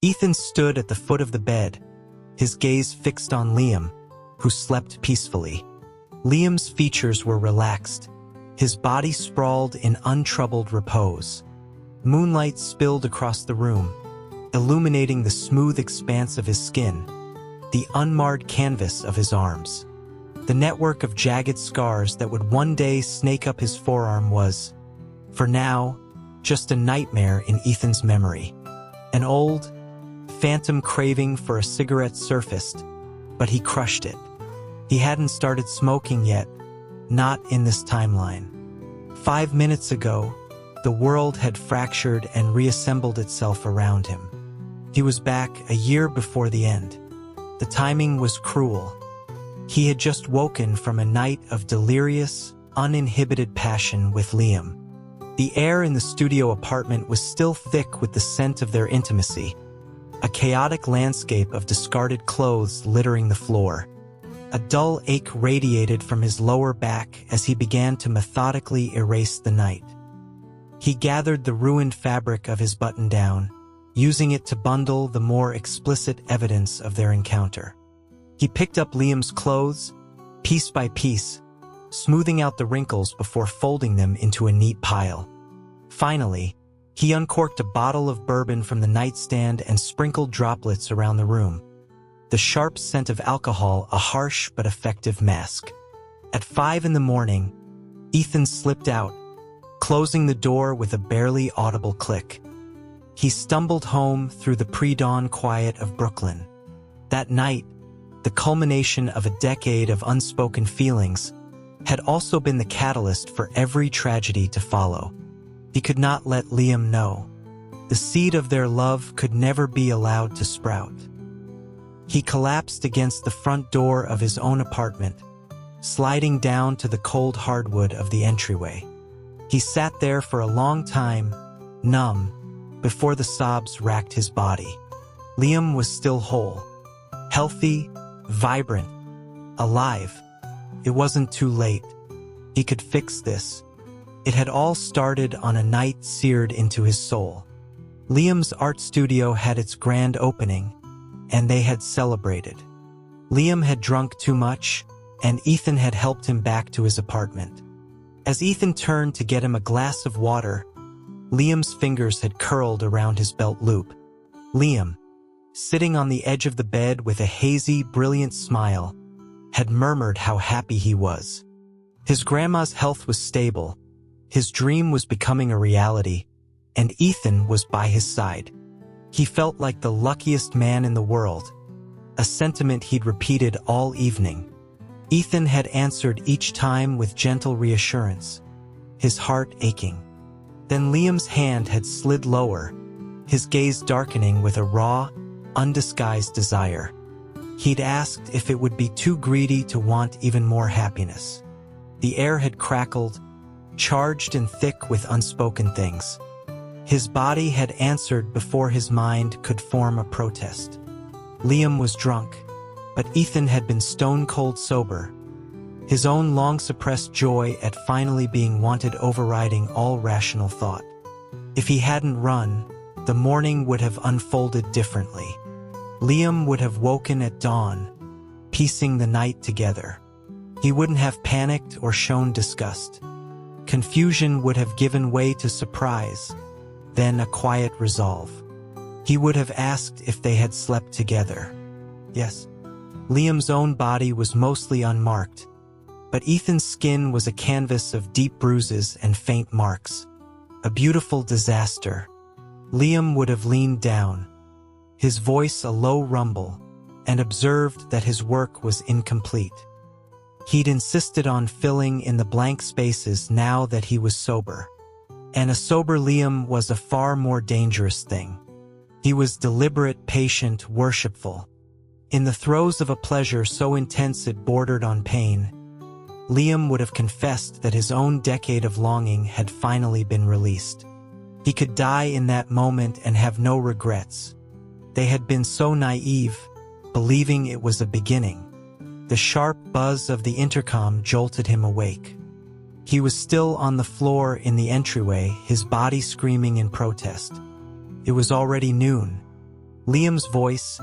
Ethan stood at the foot of the bed, his gaze fixed on Liam, who slept peacefully. Liam's features were relaxed, his body sprawled in untroubled repose. Moonlight spilled across the room, illuminating the smooth expanse of his skin, the unmarred canvas of his arms. The network of jagged scars that would one day snake up his forearm was, for now, just a nightmare in Ethan's memory. An old, phantom craving for a cigarette surfaced, but he crushed it. He hadn't started smoking yet, not in this timeline. 5 minutes ago, the world had fractured and reassembled itself around him. He was back a year before the end. The timing was cruel. He had just woken from a night of delirious, uninhibited passion with Liam. The air in the studio apartment was still thick with the scent of their intimacy, a chaotic landscape of discarded clothes littering the floor. A dull ache radiated from his lower back as he began to methodically erase the night. He gathered the ruined fabric of his button-down, using it to bundle the more explicit evidence of their encounter. He picked up Liam's clothes, piece by piece, smoothing out the wrinkles before folding them into a neat pile. Finally, he uncorked a bottle of bourbon from the nightstand and sprinkled droplets around the room, the sharp scent of alcohol a harsh but effective mask. At 5 in the morning, Ethan slipped out, closing the door with a barely audible click. He stumbled home through the pre-dawn quiet of Brooklyn. That night, the culmination of a decade of unspoken feelings, had also been the catalyst for every tragedy to follow. He could not let Liam know. The seed of their love could never be allowed to sprout. He collapsed against the front door of his own apartment, sliding down to the cold hardwood of the entryway. He sat there for a long time, numb, before the sobs racked his body. Liam was still whole, healthy, vibrant, alive. It wasn't too late. He could fix this. It had all started on a night seared into his soul. Liam's art studio had its grand opening, and they had celebrated. Liam had drunk too much, and Ethan had helped him back to his apartment. As Ethan turned to get him a glass of water, Liam's fingers had curled around his belt loop. Liam, sitting on the edge of the bed with a hazy, brilliant smile, had murmured how happy he was. His grandma's health was stable, his dream was becoming a reality, and Ethan was by his side. He felt like the luckiest man in the world, a sentiment he'd repeated all evening. Ethan had answered each time with gentle reassurance, his heart aching. Then Liam's hand had slid lower, his gaze darkening with a raw, undisguised desire. He'd asked if it would be too greedy to want even more happiness. The air had crackled, charged and thick with unspoken things. His body had answered before his mind could form a protest. Liam was drunk, but Ethan had been stone-cold sober, his own long-suppressed joy at finally being wanted overriding all rational thought. If he hadn't run, the morning would have unfolded differently. Liam would have woken at dawn, piecing the night together. He wouldn't have panicked or shown disgust. Confusion would have given way to surprise, then a quiet resolve. He would have asked if they had slept together. Yes. Liam's own body was mostly unmarked, but Ethan's skin was a canvas of deep bruises and faint marks. A beautiful disaster. Liam would have leaned down, his voice a low rumble, and observed that his work was incomplete. He'd insisted on filling in the blank spaces now that he was sober. And a sober Liam was a far more dangerous thing. He was deliberate, patient, worshipful. In the throes of a pleasure so intense it bordered on pain, Liam would have confessed that his own decade of longing had finally been released. He could die in that moment and have no regrets. They had been so naive, believing it was a beginning. The sharp buzz of the intercom jolted him awake. He was still on the floor in the entryway, his body screaming in protest. It was already noon. Liam's voice,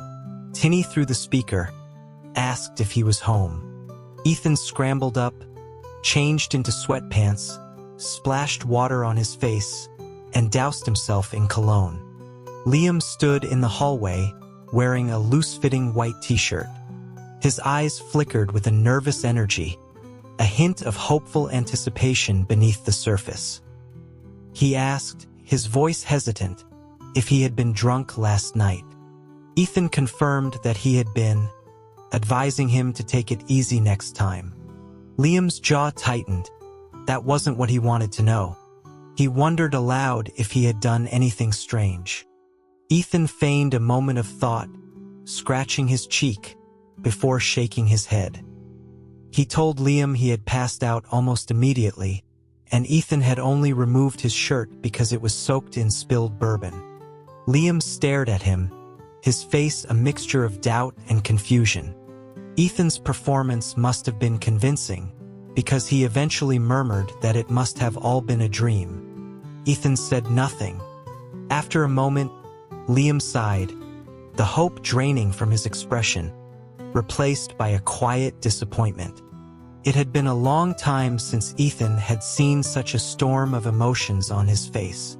tinny through the speaker, asked if he was home. Ethan scrambled up, changed into sweatpants, splashed water on his face, and doused himself in cologne. Liam stood in the hallway, wearing a loose-fitting white t-shirt. His eyes flickered with a nervous energy, a hint of hopeful anticipation beneath the surface. He asked, his voice hesitant, if he had been drunk last night. Ethan confirmed that he had been, advising him to take it easy next time. Liam's jaw tightened. That wasn't what he wanted to know. He wondered aloud if he had done anything strange. Ethan feigned a moment of thought, scratching his cheek, before shaking his head. He told Liam he had passed out almost immediately, and Ethan had only removed his shirt because it was soaked in spilled bourbon. Liam stared at him, his face a mixture of doubt and confusion. Ethan's performance must have been convincing, because he eventually murmured that it must have all been a dream. Ethan said nothing. After a moment, Liam sighed, the hope draining from his expression, replaced by a quiet disappointment. It had been a long time since Ethan had seen such a storm of emotions on his face.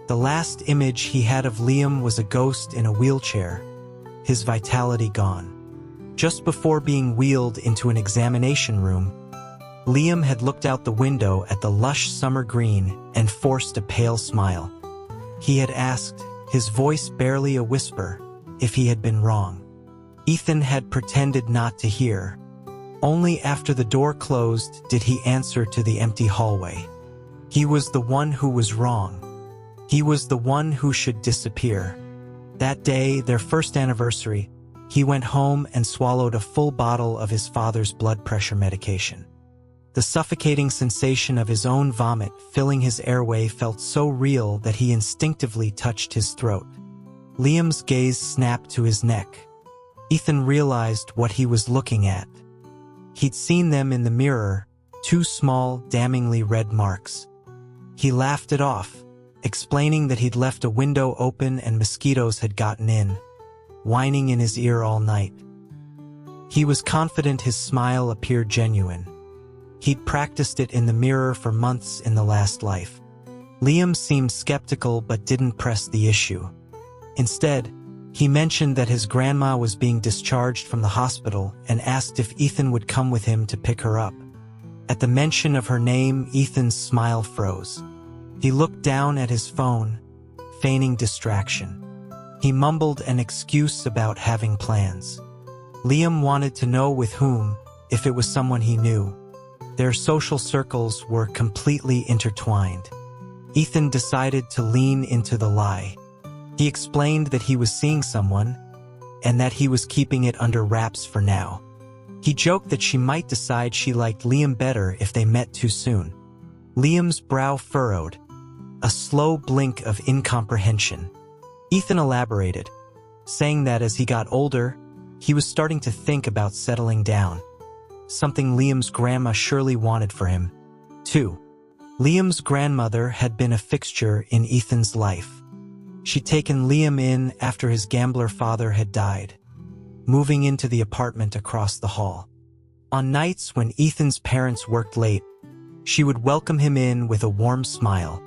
The last image he had of Liam was a ghost in a wheelchair, his vitality gone. Just before being wheeled into an examination room, Liam had looked out the window at the lush summer green and forced a pale smile. He had asked, his voice barely a whisper, if he had been wrong. Ethan had pretended not to hear. Only after the door closed did he answer to the empty hallway. He was the one who was wrong. He was the one who should disappear. That day, their first anniversary, he went home and swallowed a full bottle of his father's blood pressure medication. The suffocating sensation of his own vomit filling his airway felt so real that he instinctively touched his throat. Liam's gaze snapped to his neck. Ethan realized what he was looking at. He'd seen them in the mirror, two small, damningly red marks. He laughed it off, explaining that he'd left a window open and mosquitoes had gotten in, whining in his ear all night. He was confident his smile appeared genuine. He'd practiced it in the mirror for months in the last life. Liam seemed skeptical but didn't press the issue. Instead, he mentioned that his grandma was being discharged from the hospital and asked if Ethan would come with him to pick her up. At the mention of her name, Ethan's smile froze. He looked down at his phone, feigning distraction. He mumbled an excuse about having plans. Liam wanted to know with whom, if it was someone he knew. Their social circles were completely intertwined. Ethan decided to lean into the lie. He explained that he was seeing someone, and that he was keeping it under wraps for now. He joked that she might decide she liked Liam better if they met too soon. Liam's brow furrowed, a slow blink of incomprehension. Ethan elaborated, saying that as he got older, he was starting to think about settling down. Something Liam's grandma surely wanted for him, too. Liam's grandmother had been a fixture in Ethan's life. She'd taken Liam in after his gambler father had died, moving into the apartment across the hall. On nights when Ethan's parents worked late, she would welcome him in with a warm smile.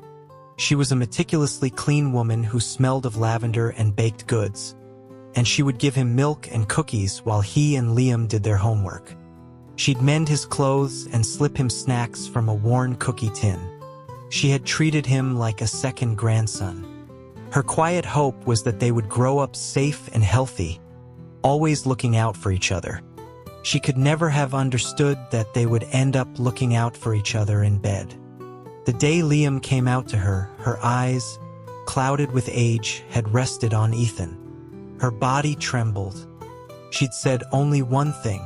She was a meticulously clean woman who smelled of lavender and baked goods, and she would give him milk and cookies while he and Liam did their homework. She'd mend his clothes and slip him snacks from a worn cookie tin. She had treated him like a second grandson. Her quiet hope was that they would grow up safe and healthy, always looking out for each other. She could never have understood that they would end up looking out for each other in bed. The day Liam came out to her, her eyes, clouded with age, had rested on Ethan. Her body trembled. She'd said only one thing,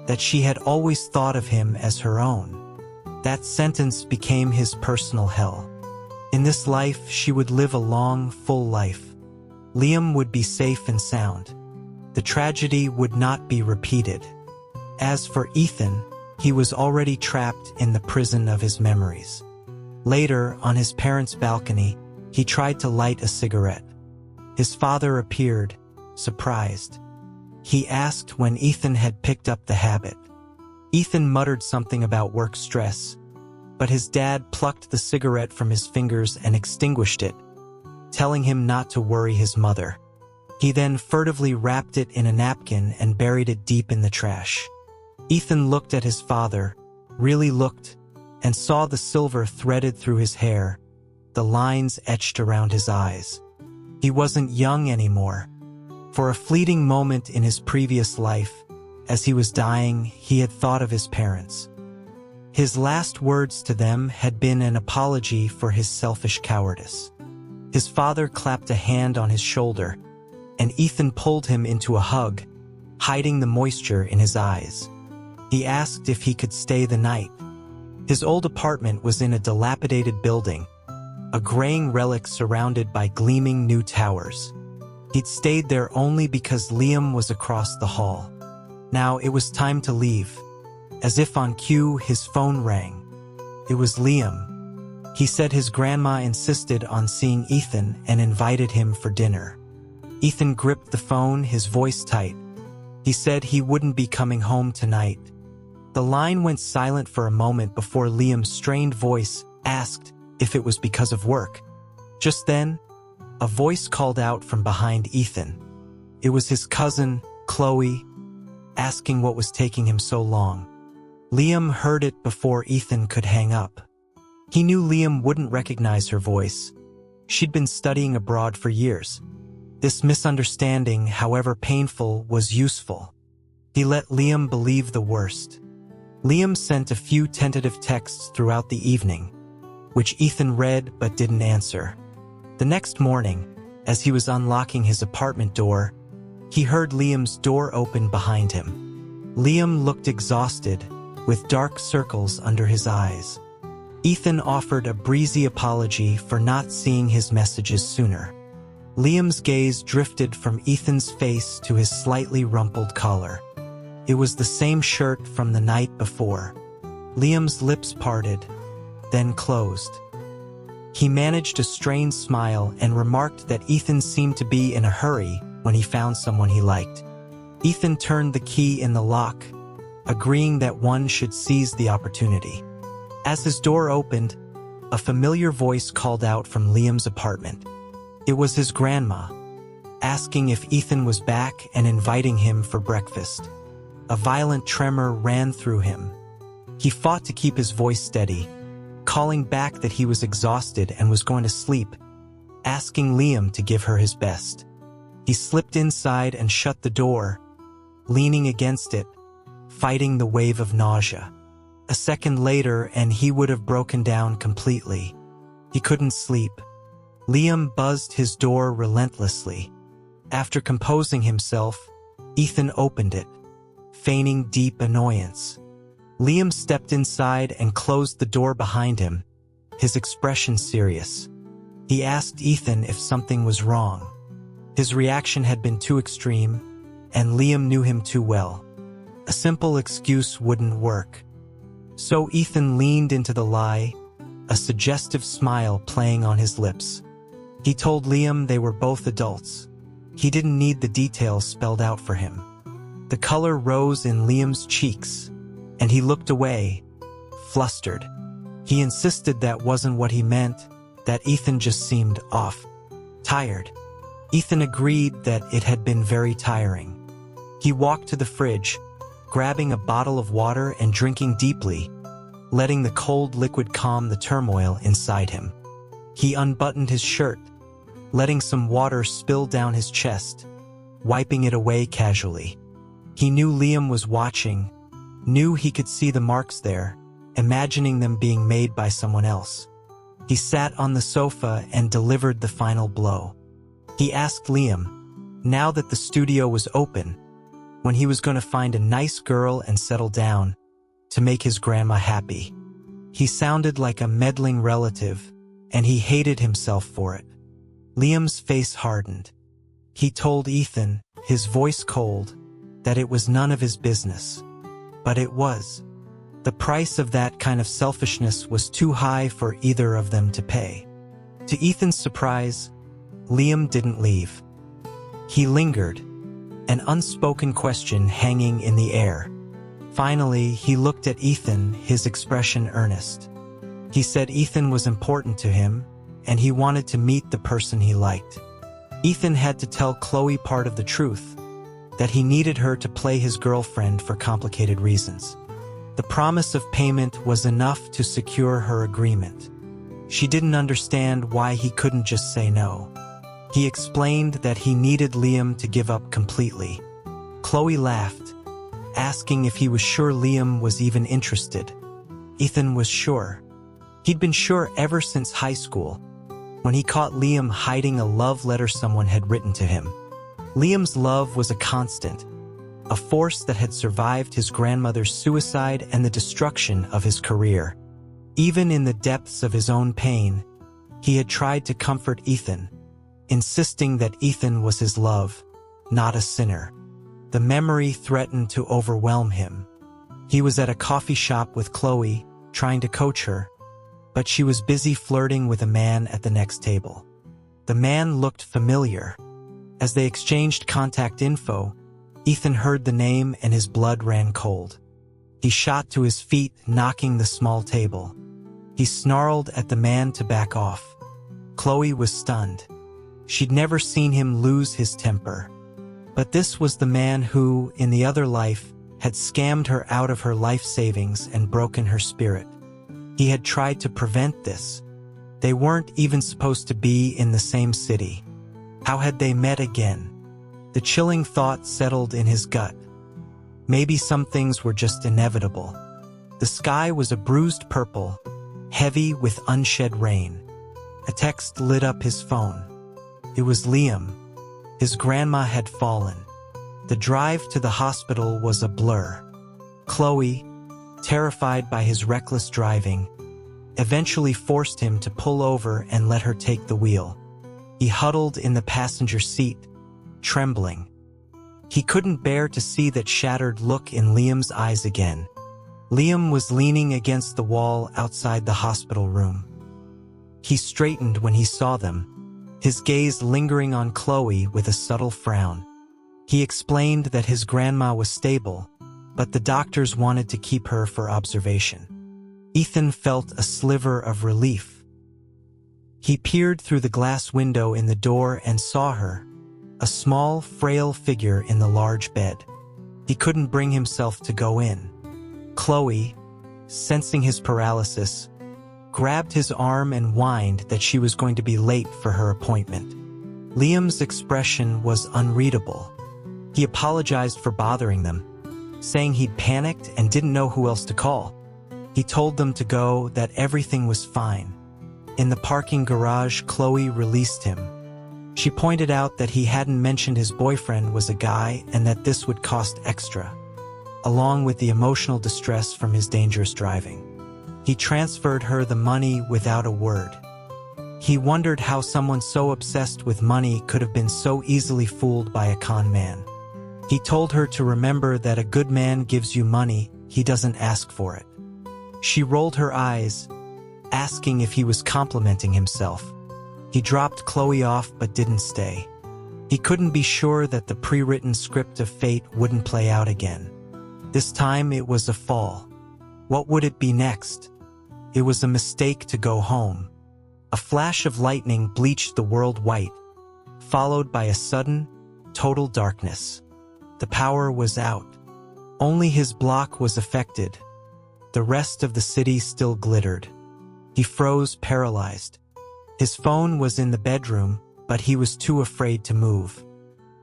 that she had always thought of him as her own. That sentence became his personal hell. In this life, she would live a long, full life. Liam would be safe and sound. The tragedy would not be repeated. As for Ethan, he was already trapped in the prison of his memories. Later, on his parents' balcony, he tried to light a cigarette. His father appeared, surprised. He asked when Ethan had picked up the habit. Ethan muttered something about work stress, but his dad plucked the cigarette from his fingers and extinguished it, telling him not to worry his mother. He then furtively wrapped it in a napkin and buried it deep in the trash. Ethan looked at his father, really looked, and saw the silver threaded through his hair, the lines etched around his eyes. He wasn't young anymore. For a fleeting moment in his previous life, as he was dying, he had thought of his parents. His last words to them had been an apology for his selfish cowardice. His father clapped a hand on his shoulder, and Ethan pulled him into a hug, hiding the moisture in his eyes. He asked if he could stay the night. His old apartment was in a dilapidated building, a graying relic surrounded by gleaming new towers. He'd stayed there only because Liam was across the hall. Now it was time to leave. As if on cue, his phone rang. It was Liam. He said his grandma insisted on seeing Ethan and invited him for dinner. Ethan gripped the phone, his voice tight. He said he wouldn't be coming home tonight. The line went silent for a moment before Liam's strained voice asked if it was because of work. Just then, a voice called out from behind Ethan. It was his cousin, Chloe, asking what was taking him so long. Liam heard it before Ethan could hang up. He knew Liam wouldn't recognize her voice. She'd been studying abroad for years. This misunderstanding, however painful, was useful. He let Liam believe the worst. Liam sent a few tentative texts throughout the evening, which Ethan read but didn't answer. The next morning, as he was unlocking his apartment door, he heard Liam's door open behind him. Liam looked exhausted, with dark circles under his eyes. Ethan offered a breezy apology for not seeing his messages sooner. Liam's gaze drifted from Ethan's face to his slightly rumpled collar. It was the same shirt from the night before. Liam's lips parted, then closed. He managed a strained smile and remarked that Ethan seemed to be in a hurry when he found someone he liked. Ethan turned the key in the lock, agreeing that one should seize the opportunity. As his door opened, a familiar voice called out from Liam's apartment. It was his grandma, asking if Ethan was back and inviting him for breakfast. A violent tremor ran through him. He fought to keep his voice steady, calling back that he was exhausted and was going to sleep, asking Liam to give her his best. He slipped inside and shut the door, leaning against it, fighting the wave of nausea. A second later and he would have broken down completely. He couldn't sleep. Liam buzzed his door relentlessly. After composing himself, Ethan opened it, feigning deep annoyance. Liam stepped inside and closed the door behind him, his expression serious. He asked Ethan if something was wrong. His reaction had been too extreme, and Liam knew him too well. A simple excuse wouldn't work. So Ethan leaned into the lie, a suggestive smile playing on his lips. He told Liam they were both adults. He didn't need the details spelled out for him. The color rose in Liam's cheeks, and he looked away, flustered. He insisted that wasn't what he meant, that Ethan just seemed off, tired. Ethan agreed that it had been very tiring. He walked to the fridge, grabbing a bottle of water and drinking deeply, letting the cold liquid calm the turmoil inside him. He unbuttoned his shirt, letting some water spill down his chest, wiping it away casually. He knew Liam was watching, knew he could see the marks there, imagining them being made by someone else. He sat on the sofa and delivered the final blow. He asked Liam, now that the studio was open, when he was going to find a nice girl and settle down, to make his grandma happy. He sounded like a meddling relative, and he hated himself for it. Liam's face hardened. He told Ethan, his voice cold, that it was none of his business. But it was. The price of that kind of selfishness was too high for either of them to pay. To Ethan's surprise, Liam didn't leave. He lingered, an unspoken question hanging in the air. Finally, he looked at Ethan, his expression earnest. He said Ethan was important to him, and he wanted to meet the person he liked. Ethan had to tell Chloe part of the truth, that he needed her to play his girlfriend for complicated reasons. The promise of payment was enough to secure her agreement. She didn't understand why he couldn't just say no. He explained that he needed Liam to give up completely. Chloe laughed, asking if he was sure Liam was even interested. Ethan was sure. He'd been sure ever since high school, when he caught Liam hiding a love letter someone had written to him. Liam's love was a constant, a force that had survived his grandmother's suicide and the destruction of his career. Even in the depths of his own pain, he had tried to comfort Ethan, insisting that Ethan was his love, not a sinner. The memory threatened to overwhelm him. He was at a coffee shop with Chloe, trying to coach her, but she was busy flirting with a man at the next table. The man looked familiar. As they exchanged contact info, Ethan heard the name and his blood ran cold. He shot to his feet, knocking the small table. He snarled at the man to back off. Chloe was stunned. She'd never seen him lose his temper. But this was the man who, in the other life, had scammed her out of her life savings and broken her spirit. He had tried to prevent this. They weren't even supposed to be in the same city. How had they met again? The chilling thought settled in his gut. Maybe some things were just inevitable. The sky was a bruised purple, heavy with unshed rain. A text lit up his phone. It was Liam. His grandma had fallen. The drive to the hospital was a blur. Chloe, terrified by his reckless driving, eventually forced him to pull over and let her take the wheel. He huddled in the passenger seat, trembling. He couldn't bear to see that shattered look in Liam's eyes again. Liam was leaning against the wall outside the hospital room. He straightened when he saw them, his gaze lingering on Chloe with a subtle frown. He explained that his grandma was stable, but the doctors wanted to keep her for observation. Ethan felt a sliver of relief. He peered through the glass window in the door and saw her, a small, frail figure in the large bed. He couldn't bring himself to go in. Chloe, sensing his paralysis, grabbed his arm and whined that she was going to be late for her appointment. Liam's expression was unreadable. He apologized for bothering them, saying he'd panicked and didn't know who else to call. He told them to go, that everything was fine. In the parking garage, Chloe released him. She pointed out that he hadn't mentioned his boyfriend was a guy and that this would cost extra, along with the emotional distress from his dangerous driving. He transferred her the money without a word. He wondered how someone so obsessed with money could have been so easily fooled by a con man. He told her to remember that a good man gives you money, he doesn't ask for it. She rolled her eyes, asking if he was complimenting himself. He dropped Chloe off but didn't stay. He couldn't be sure that the pre-written script of fate wouldn't play out again. This time it was a fall. What would it be next? It was a mistake to go home. A flash of lightning bleached the world white, followed by a sudden, total darkness. The power was out. Only his block was affected. The rest of the city still glittered. He froze, paralyzed. His phone was in the bedroom, but he was too afraid to move.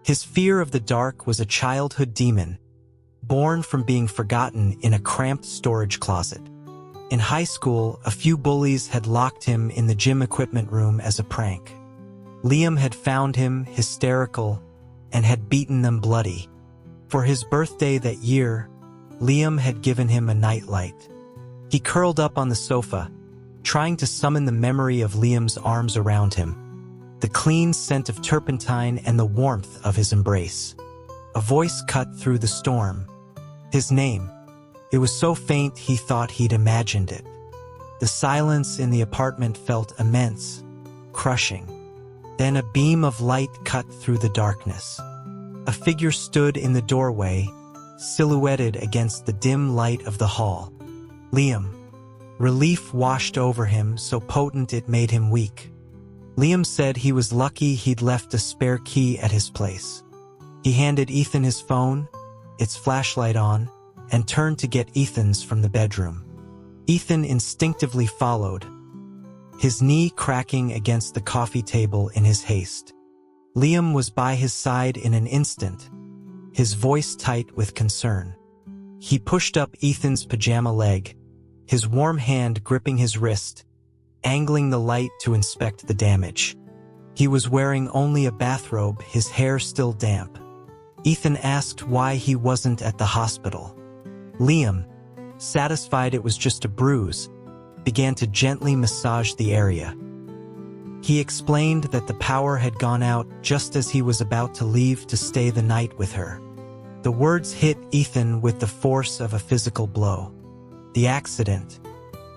His fear of the dark was a childhood demon, born from being forgotten in a cramped storage closet. In high school, a few bullies had locked him in the gym equipment room as a prank. Liam had found him hysterical and had beaten them bloody. For his birthday that year, Liam had given him a nightlight. He curled up on the sofa, trying to summon the memory of Liam's arms around him, the clean scent of turpentine and the warmth of his embrace. A voice cut through the storm. His name. It was so faint he thought he'd imagined it. The silence in the apartment felt immense, crushing. Then a beam of light cut through the darkness. A figure stood in the doorway, silhouetted against the dim light of the hall. Liam. Relief washed over him, so potent it made him weak. Liam said he was lucky he'd left a spare key at his place. He handed Ethan his phone, its flashlight on, and turned to get Ethan's from the bedroom. Ethan instinctively followed, his knee cracking against the coffee table in his haste. Liam was by his side in an instant, his voice tight with concern. He pushed up Ethan's pajama leg, his warm hand gripping his wrist, angling the light to inspect the damage. He was wearing only a bathrobe, his hair still damp. Ethan asked why he wasn't at the hospital. Liam, satisfied it was just a bruise, began to gently massage the area. He explained that the power had gone out just as he was about to leave to stay the night with her. The words hit Ethan with the force of a physical blow. The accident.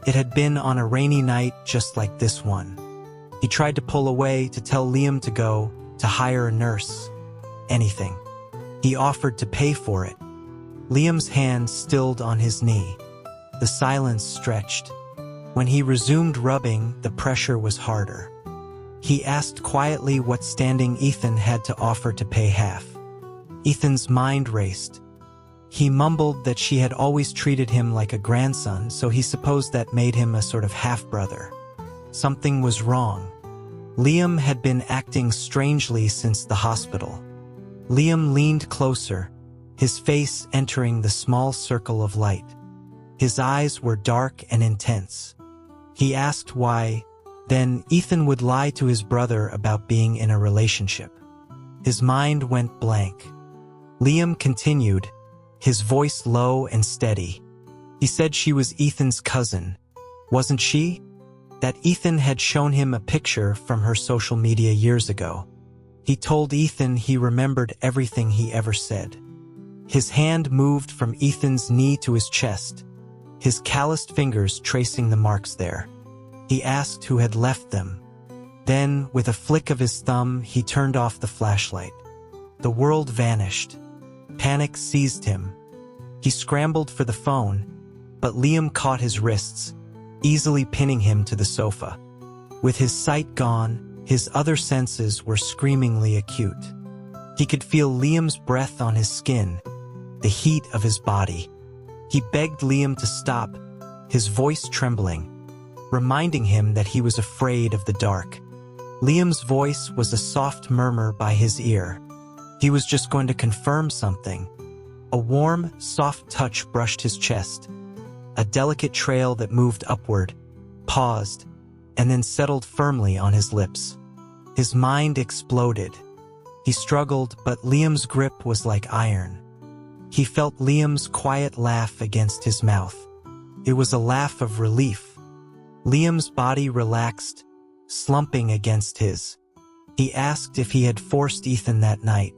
It had been on a rainy night just like this one. He tried to pull away, to tell Liam to go, to hire a nurse. Anything. He offered to pay for it. Liam's hand stilled on his knee. The silence stretched. When he resumed rubbing, the pressure was harder. He asked quietly what standing Ethan had to offer to pay half. Ethan's mind raced. He mumbled that she had always treated him like a grandson, so he supposed that made him a sort of half-brother. Something was wrong. Liam had been acting strangely since the hospital. Liam leaned closer, his face entering the small circle of light. His eyes were dark and intense. He asked why, then, Ethan would lie to his brother about being in a relationship. His mind went blank. Liam continued, his voice low and steady. He said she was Ethan's cousin, wasn't she? That Ethan had shown him a picture from her social media years ago. He told Ethan he remembered everything he ever said. His hand moved from Ethan's knee to his chest, his calloused fingers tracing the marks there. He asked who had left them. Then, with a flick of his thumb, he turned off the flashlight. The world vanished. Panic seized him. He scrambled for the phone, but Liam caught his wrists, easily pinning him to the sofa. With his sight gone, his other senses were screamingly acute. He could feel Liam's breath on his skin, the heat of his body. He begged Liam to stop, his voice trembling, reminding him that he was afraid of the dark. Liam's voice was a soft murmur by his ear. He was just going to confirm something. A warm, soft touch brushed his chest. A delicate trail that moved upward, paused, and then settled firmly on his lips. His mind exploded. He struggled, but Liam's grip was like iron. He felt Liam's quiet laugh against his mouth. It was a laugh of relief. Liam's body relaxed, slumping against his. He asked if he had forced Ethan that night,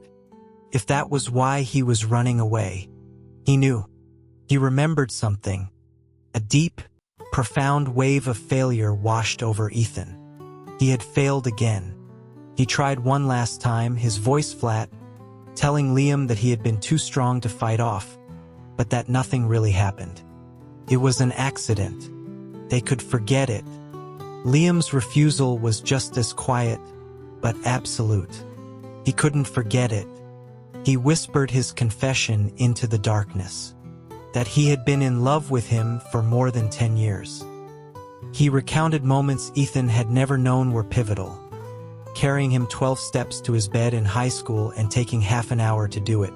if that was why he was running away. He knew. He remembered something. A deep, profound wave of failure washed over Ethan. He had failed again. He tried one last time, his voice flat, telling Liam that he had been too strong to fight off, but that nothing really happened. It was an accident. They could forget it. Liam's refusal was just as quiet, but absolute. He couldn't forget it. He whispered his confession into the darkness, that he had been in love with him for more than 10 years. He recounted moments Ethan had never known were pivotal, carrying him 12 steps to his bed in high school and taking half an hour to do it,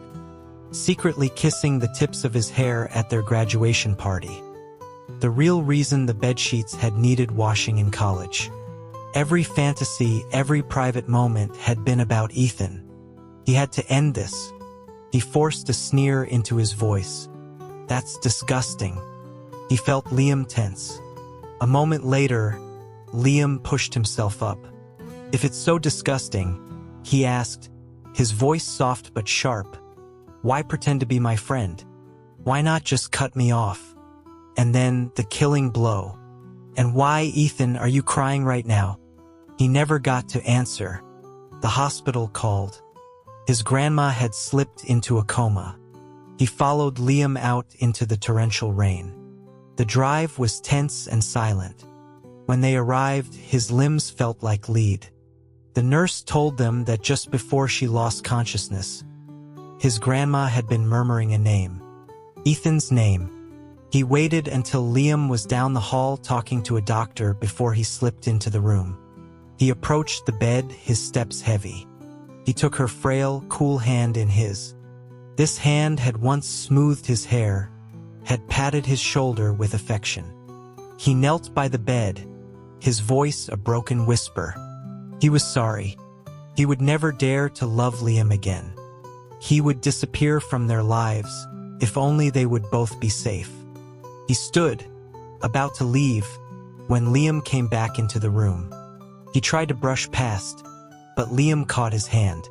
secretly kissing the tips of his hair at their graduation party. The real reason the bedsheets had needed washing in college. Every fantasy, every private moment had been about Ethan. He had to end this. He forced a sneer into his voice. That's disgusting. He felt Liam tense. A moment later, Liam pushed himself up. If it's so disgusting, he asked, his voice soft but sharp, why pretend to be my friend? Why not just cut me off? And then the killing blow. And why, Ethan, are you crying right now? He never got to answer. The hospital called. His grandma had slipped into a coma. He followed Liam out into the torrential rain. The drive was tense and silent. When they arrived, his limbs felt like lead. The nurse told them that just before she lost consciousness, his grandma had been murmuring a name. Ethan's name. He waited until Liam was down the hall talking to a doctor before he slipped into the room. He approached the bed, his steps heavy. He took her frail, cool hand in his. This hand had once smoothed his hair, had patted his shoulder with affection. He knelt by the bed, his voice a broken whisper. He was sorry. He would never dare to love Liam again. He would disappear from their lives, if only they would both be safe. He stood, about to leave, when Liam came back into the room. He tried to brush past, but Liam caught his hand.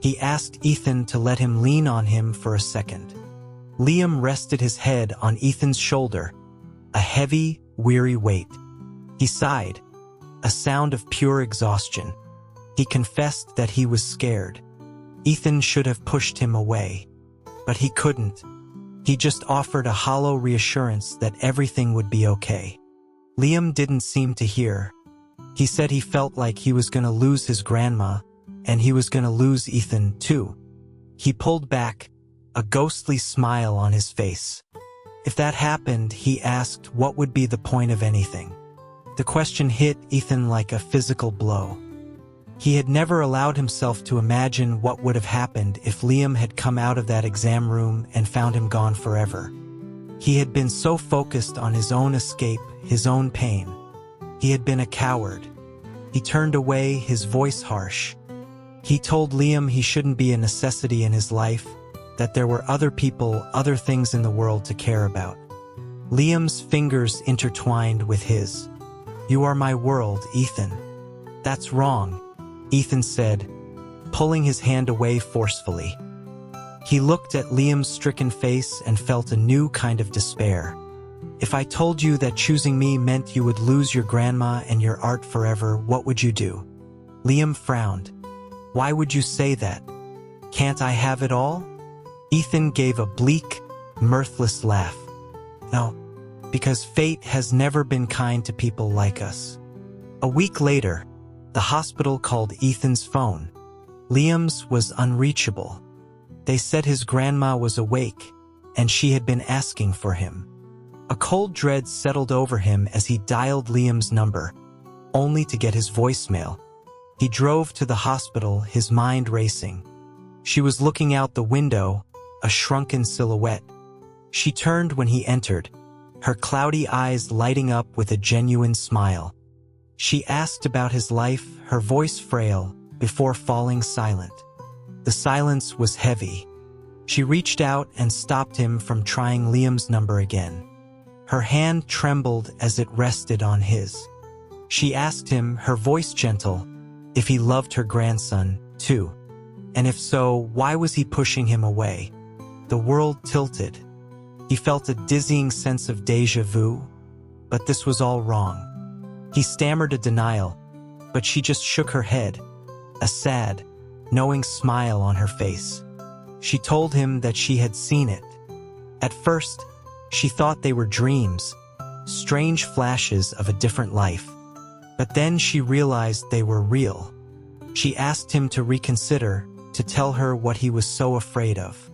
He asked Ethan to let him lean on him for a second. Liam rested his head on Ethan's shoulder, a heavy, weary weight. He sighed, a sound of pure exhaustion. He confessed that he was scared. Ethan should have pushed him away, but he couldn't. He just offered a hollow reassurance that everything would be okay. Liam didn't seem to hear. He said he felt like he was going to lose his grandma, and he was going to lose Ethan too. He pulled back, a ghostly smile on his face. If that happened, he asked, what would be the point of anything? The question hit Ethan like a physical blow. He had never allowed himself to imagine what would have happened if Liam had come out of that exam room and found him gone forever. He had been so focused on his own escape, his own pain. He had been a coward. He turned away, his voice harsh. He told Liam he shouldn't be a necessity in his life, that there were other people, other things in the world to care about. Liam's fingers intertwined with his. "You are my world, Ethan." "That's wrong," Ethan said, pulling his hand away forcefully. He looked at Liam's stricken face and felt a new kind of despair. "If I told you that choosing me meant you would lose your grandma and your art forever, what would you do?" Liam frowned. "Why would you say that? Can't I have it all?" Ethan gave a bleak, mirthless laugh. "No, because fate has never been kind to people like us." A week later, the hospital called Ethan's phone. Liam's was unreachable. They said his grandma was awake, and she had been asking for him. A cold dread settled over him as he dialed Liam's number, only to get his voicemail. He drove to the hospital, his mind racing. She was looking out the window, a shrunken silhouette. She turned when he entered, her cloudy eyes lighting up with a genuine smile. She asked about his life, her voice frail, before falling silent. The silence was heavy. She reached out and stopped him from trying Liam's number again. Her hand trembled as it rested on his. She asked him, her voice gentle, if he loved her grandson, too. And if so, why was he pushing him away? The world tilted. He felt a dizzying sense of déjà vu, but this was all wrong. He stammered a denial, but she just shook her head, a sad, knowing smile on her face. She told him that she had seen it. At first, she thought they were dreams, strange flashes of a different life. But then she realized they were real. She asked him to reconsider, to tell her what he was so afraid of.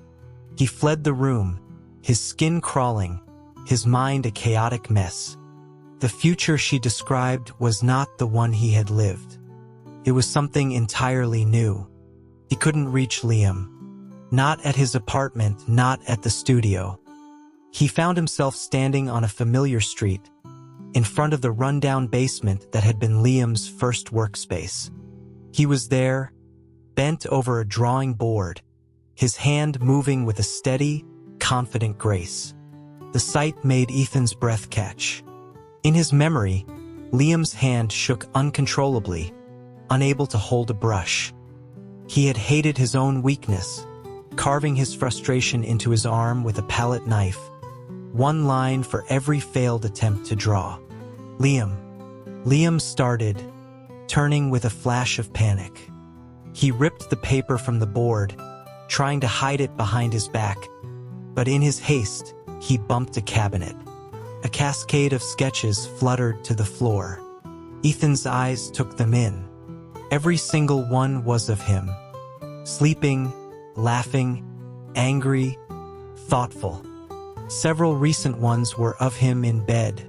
He fled the room, his skin crawling, his mind a chaotic mess. The future she described was not the one he had lived. It was something entirely new. He couldn't reach Liam. Not at his apartment, not at the studio. He found himself standing on a familiar street, in front of the rundown basement that had been Liam's first workspace. He was there, bent over a drawing board, his hand moving with a steady, confident grace. The sight made Ethan's breath catch. In his memory, Liam's hand shook uncontrollably, unable to hold a brush. He had hated his own weakness, carving his frustration into his arm with a palette knife, one line for every failed attempt to draw. Liam started, turning with a flash of panic. He ripped the paper from the board, trying to hide it behind his back. But in his haste, he bumped a cabinet. A cascade of sketches fluttered to the floor. Ethan's eyes took them in. Every single one was of him. Sleeping, laughing, angry, thoughtful. Several recent ones were of him in bed,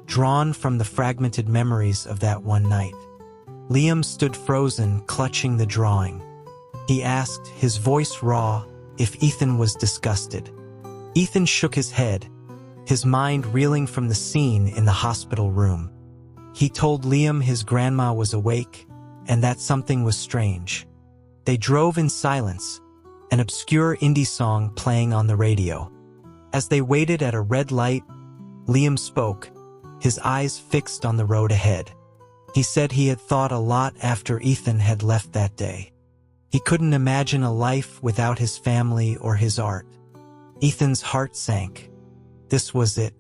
drawn from the fragmented memories of that one night. Liam stood frozen, clutching the drawing. He asked, his voice raw, if Ethan was disgusted. Ethan shook his head, his mind reeling from the scene in the hospital room. He told Liam his grandma was awake, and that something was strange. They drove in silence, an obscure indie song playing on the radio. As they waited at a red light, Liam spoke, his eyes fixed on the road ahead. He said he had thought a lot after Ethan had left that day. He couldn't imagine a life without his family or his art. Ethan's heart sank. This was it.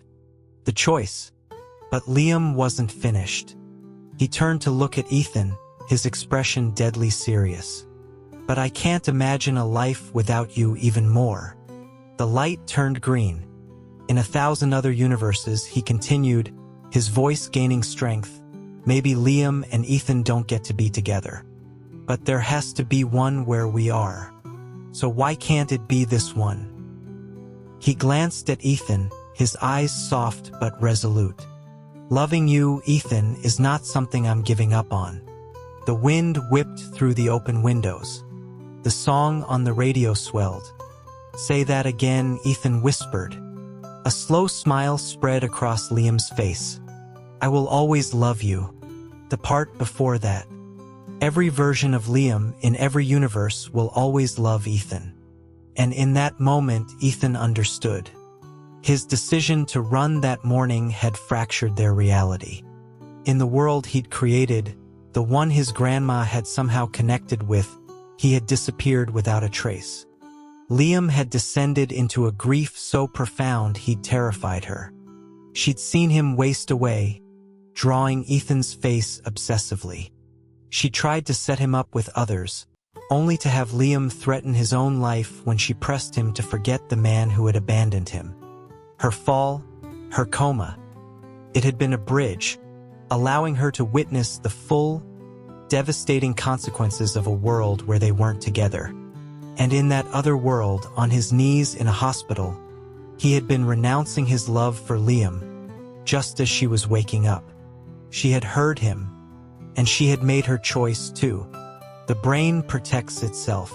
The choice. But Liam wasn't finished. He turned to look at Ethan, his expression deadly serious. But I can't imagine a life without you even more. The light turned green. In 1,000 other universes, he continued, his voice gaining strength, maybe Liam and Ethan don't get to be together. But there has to be one where we are. So why can't it be this one? He glanced at Ethan, his eyes soft but resolute. Loving you, Ethan, is not something I'm giving up on. The wind whipped through the open windows. The song on the radio swelled. Say that again, Ethan whispered. A slow smile spread across Liam's face. I will always love you. The part before that. Every version of Liam in every universe will always love Ethan. And in that moment, Ethan understood. His decision to run that morning had fractured their reality. In the world he'd created, the one his grandma had somehow connected with, he had disappeared without a trace. Liam had descended into a grief so profound he'd terrified her. She'd seen him waste away, drawing Ethan's face obsessively. She tried to set him up with others, only to have Liam threaten his own life when she pressed him to forget the man who had abandoned him. Her fall, her coma. It had been a bridge, allowing her to witness the full, devastating consequences of a world where they weren't together. And in that other world, on his knees in a hospital, he had been renouncing his love for Liam, just as she was waking up. She had heard him, and she had made her choice too. The brain protects itself.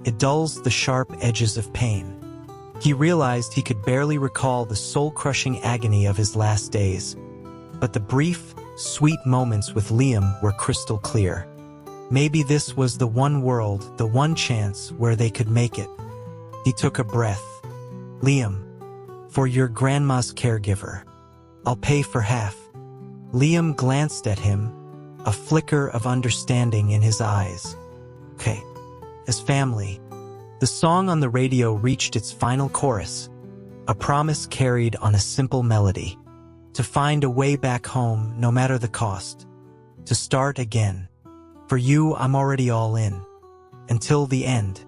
It dulls the sharp edges of pain. He realized he could barely recall the soul-crushing agony of his last days. But the brief, sweet moments with Liam were crystal clear. Maybe this was the one world, the one chance where they could make it. He took a breath. Liam, for your grandma's caregiver. I'll pay for half. Liam glanced at him, a flicker of understanding in his eyes. Okay, as family. The song on the radio reached its final chorus, a promise carried on a simple melody. To find a way back home, no matter the cost. To start again. For you, I'm already all in. Until the end.